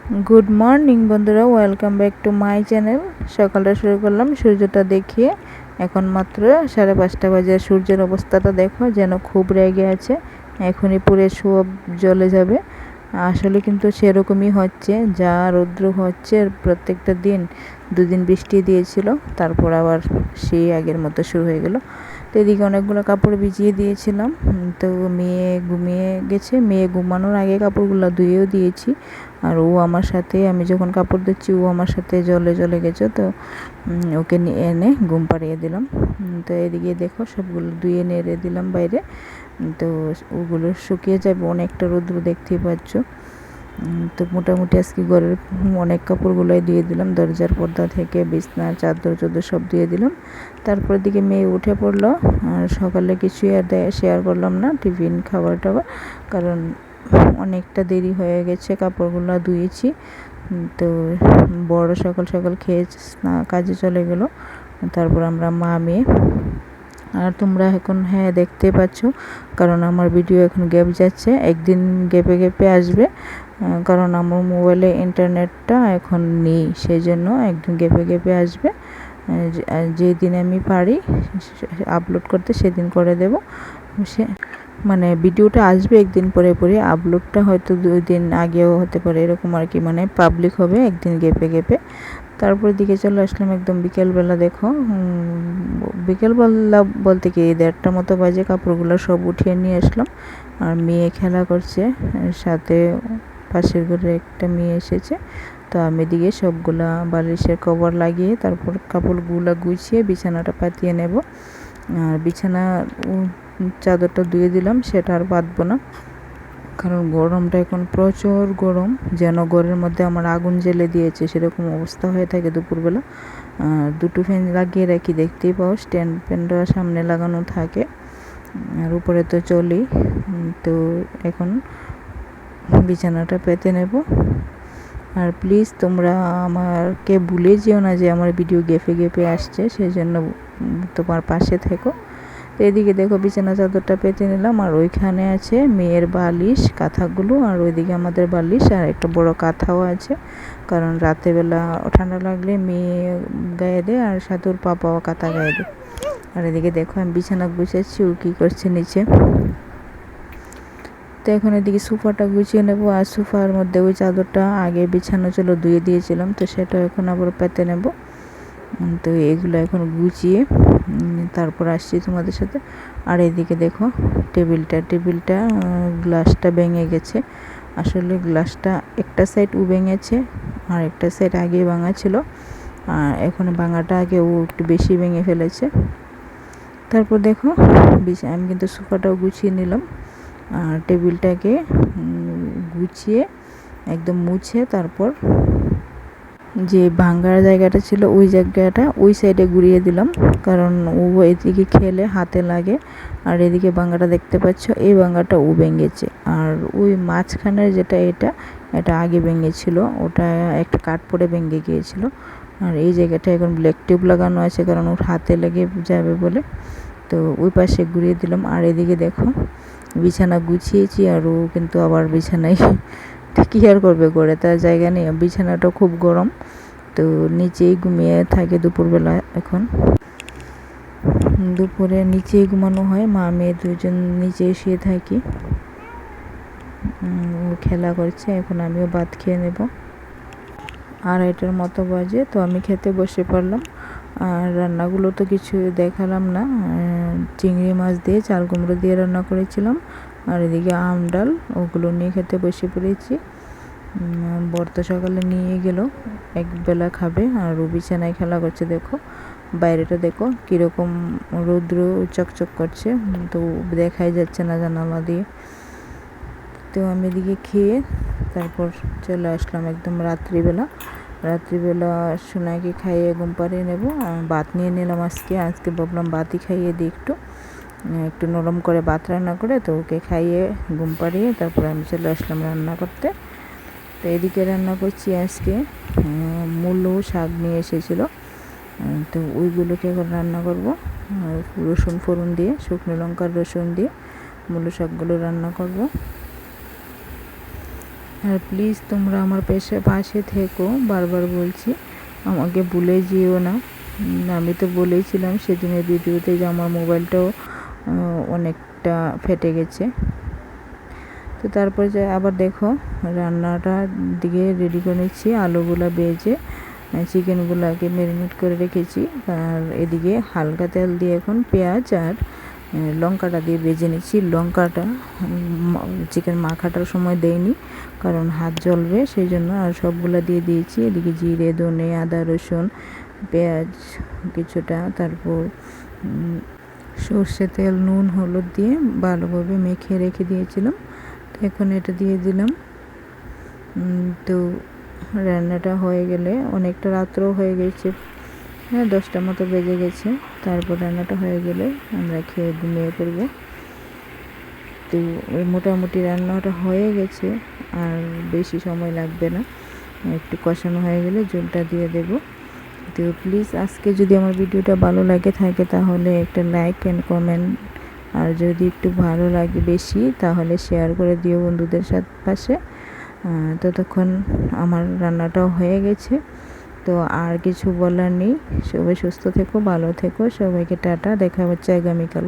Good morning বন্ধুরা, welcome back to my channel. সকালটা শুরু করলাম সূর্যটা দেখিয়ে। এখন মাত্র 5:30 বাজে। সূর্যের অবস্থাটা দেখো, যেন খুব রেগে আছে, এখনই পুরো সব জ্বলে যাবে। আসলে কিন্তু সেরকমই হচ্ছে, যা রৌদ্র হচ্ছে প্রত্যেকটা দিন। দুদিন বৃষ্টি দিয়েছিল, তারপর আবার সেই আগের মতো শুরু হয়ে গেল। তো এদিকে অনেকগুলো কাপড় ভিজিয়ে দিয়েছিলাম। তো মেয়ে ঘুমিয়ে গেছে, মেয়ে ঘুমানোর আগে কাপড়গুলো ধুয়েও দিয়েছি। আর ও আমার সাথে, আমি যখন কাপড় ধুচ্ছি ও আমার সাথে জলে গেছে। তো ওকে নিয়ে এনে ঘুম পাড়িয়ে দিলাম। তো এদিকে দেখো সবগুলো ধুয়ে নেড়ে দিলাম বাইরে। তো ওগুলো শুকিয়ে যাবে, অনেকটা রৌদ্র দেখতেই পাচ্ছ। তো মোটামুটি আজকে ঘরের অনেক কাপড়গুলোই দিয়ে দিলাম, দরজার পর্দা থেকে বিছনার চাদর সব দিয়ে দিলাম। তারপর দিকে মেয়ে উঠে পড়লো। আর সকালে কিছুই আর শেয়ার করলাম না, টিফিন খাবার টাবার, কারণ অনেকটা দেরি হয়ে গেছে। কাপড়গুলো ধুয়েছি, তো বড় সকাল সকাল খেয়ে কাজে চলে গেল। তারপর আমরা মা মেয়ে। আর তোমরা এখন দেখতে পাচ্ছ, কারণ আমার ভিডিও এখন গ্যাপ যাচ্ছে, একদিন গ্যাপে আসবে। কারণ আমার মোবাইলে ইন্টারনেটটা এখন নেই, সেই জন্য একদিন গ্যাপে আসবে। যেদিন আমি পারি আপলোড করতে সেদিন করে দেব। সে মানে ভিডিওটা আসবে একদিন পরে, আপলোডটা হয়তো 2 দিন আগেও হতে পারে, এরকম আর কি। মানে পাবলিক হবে একদিন গ্যাপে। তারপর দিকে চলে আসলাম একদম বিকেলবেলা। দেখো বিকেলবেলা বলতে কি 1:30টার মতো বাজে। কাপড়গুলো সব উঠিয়ে নিয়ে আসলাম। আর মেয়ে খেলা করছে, সাথে পাশের ঘরে একটা মেয়ে এসেছে। তো আমি এদিকে সবগুলা বালিশের কভার লাগিয়ে তারপর কাপড়গুলো গুছিয়ে বিছানাটা পাতিয়ে নেব। আর বিছানা চাদরটা ধুয়ে দিলাম, সেটা আর বাঁধবো না, কারণ গরমটা এখন প্রচুর গরম, যেন ঘরের মধ্যে আমার আগুন জ্বেলে দিয়েছে সেরকম অবস্থা হয়ে থাকে দুপুরবেলা। 2টো ফ্যান লাগিয়ে রাখি, দেখতেই পাও, স্ট্যান্ড ফ্যানটা সামনে লাগানো থাকে, আর উপরে তো চলেই। তো এখন বিছানাটা পেতে নেব। আর প্লিজ তোমরা আমাকে ভুলে যেও না যে আমার ভিডিও গ্যাপে আসছে, সেই জন্য তোমার পাশে থেকো। তো এদিকে দেখো বিছানা চাদরটা পেতে নিলাম, আর ওইখানে আছে মেয়ের বালিশ কাঁথাগুলো, আর ওইদিকে আমাদের বালিশ, আর একটা বড় কাঁথাও আছে, কারণ রাতেরবেলা ঠান্ডা লাগলে মেয়ে গায়ে দেয়, আর সাথে ওর পাপাও কাঁথা গায়ে দেয়। আর এদিকে দেখো আমি বিছানা গুছাচ্ছি, ও কী করছে নিচে। তো এখন এদিকে সোফাটা গুছিয়ে নেব। আর সোফার মধ্যে ওই চাদরটা আগে বিছানো ছিল, ধুয়ে দিয়েছিলাম, তো সেটা এখন আবার পেতে নেব। তো এগুলো এখন গুছিয়ে তারপর আসছি তোমাদের সাথে। আর এদিকে দেখো টেবিলটা গ্লাসটা ভেঙে গেছে। আসলে গ্লাসটা একটা সাইড ভেঙেছে, আর একটা সাইড আগে ভাঙা ছিল, আর এখন ভাঙাটা আগে ও একটু বেশি ভেঙে ফেলেছে। তারপর দেখো আমি কিন্তু সোফাটাও গুছিয়ে নিলাম। আর টেবিলটাকে গুছিয়ে একদম মুছে তারপর যে ভাঙার জায়গাটা ছিল ওই জায়গাটা ওই সাইডে ঘুরিয়ে দিলাম, কারণ ও এদিকে খেলে হাতে লাগে। আর এদিকে ভাঙাটা দেখতে পাচ্ছ, এই ভাঙাটা ও ভেঙেছে। আর ওই মাঝখানের যেটা এটা আগে ভেঙেছিল, ওটা একটা কাঠ পড়ে ভেঙে গিয়েছিল। আর এই জায়গাটা এখন ব্ল্যাক টিউব লাগানো আছে, কারণ ওর হাতে লেগে যাবে বলে। তো ওই পাশে ঘুরিয়ে দিলাম। আর এদিকে দেখো বিছানা গুছিয়েছি, আর ও কিন্তু আবার বিছানায় কী আর করবে, করে তার জায়গা নেই। বিছানাটা খুব গরম, তো নিচেই ঘুমিয়ে থাকে দুপুরবেলা। এখন দুপুরে নিচেই ঘুমানো হয়, মা মেয়ে দুজন নিচে শুয়ে থাকি। ও খেলা করছে, এখন আমিও ভাত খেয়ে নেব। 2:30টার মতো বাজে, তো আমি খেতে বসে পড়লাম। আর রান্নাগুলো তো কিছু দেখালাম না। চিংড়ি মাছ দিয়ে চাল কুমড়ো দিয়ে রান্না করেছিলাম, আর এদিকে আম ডাল, ওগুলো নিয়ে খেতে বসে পড়েছি। বর তো সকালে নিয়ে গেল, একবেলা খাবে। আর ও বিছানায় খেলা করছে। দেখো বাইরেটা দেখো কীরকম রৌদ্র চকচক করছে, তো দেখাই যাচ্ছে না জানালা দিয়ে। তো আমি এদিকে খেয়ে তারপর চলে আসলাম একদম রাত্রিবেলা সোনাকে খাইয়ে ঘুম পাড়িয়ে নেব। ভাত নিয়ে নিলাম আজকে ভাবলাম ভাতই খাইয়ে দিই, একটু নরম করে ভাত রান্না করে, তো ওকে খাইয়ে ঘুম পাড়িয়ে তারপর আমি চলে আসলাম রান্না করতে। তো এদিকে রান্না করছি আজকে মূলো শাক নিয়ে এসেছিলো, তো ওইগুলোকে এখন রান্না করব। রসুন ফোড়ন দিয়ে, শুকনো লঙ্কার রসুন দিয়ে মূলো শাকগুলো রান্না করব। আর প্লিজ তোমরা আমার পাশে থেকো, বারবার বলছি, আমাকে ভুলে যেও না। আমি তো বলেছিলাম সেদিনের ভিডিওতে যে আমার মোবাইলটাও অনেকটা ফেটে গেছে। তো তারপর যে আবার দেখো রান্নাটা দিকে রেডি করে নিচ্ছি, আলুগুলা ভেজে চিকেনগুলোকে ম্যারিনেট করে রেখেছি। আর এদিকে হালকা তেল দিয়ে এখন পেঁয়াজ আর লঙ্কাটা দিয়ে ভেজে নিচ্ছি। লঙ্কাটা চিকেন মাখাটার সময় দেয়নি, কারণ হাত জ্বলবে সেই জন্য। আর সবগুলা দিয়ে দিয়েছি। এদিকে জিরে, ধনে, আদা, রসুন, পেঁয়াজ কিছুটা, তারপর সর্ষে তেল, নুন, হলুদ দিয়ে ভালোভাবে মেখে রেখে দিয়েছিলাম। তো এখন এটা দিয়ে দিলাম। তো রান্নাটা হয়ে গেলে, অনেকটা রাত্রও হয়ে গেছে, হ্যাঁ 10টার মতো বেজে গেছে। তারপর রান্নাটা হয়ে গেলে আমরা খেয়ে ঘুমিয়ে পড়বো। তো মোটামুটি রান্নাটা হয়ে গেছে, আর বেশি সময় লাগবে না। একটু কষানো হয়ে গেলে ঝোলটা দিয়ে দেব। তো প্লিজ আজকে যদি আমার ভিডিওটা ভালো লাগে থাকে তাহলে একটা লাইক অ্যান্ড কমেন্ট, আর যদি একটু ভালো লাগে বেশি তাহলে শেয়ার করে দিও বন্ধুদের পাশে। ততক্ষণ আমার রান্নাটাও হয়ে গেছে। তো আর কিছু বলার নেই। সবাই সুস্থ থেকো, ভালো থেকো, সবাইকে টাটা, দেখা হচ্ছে আগামীকাল।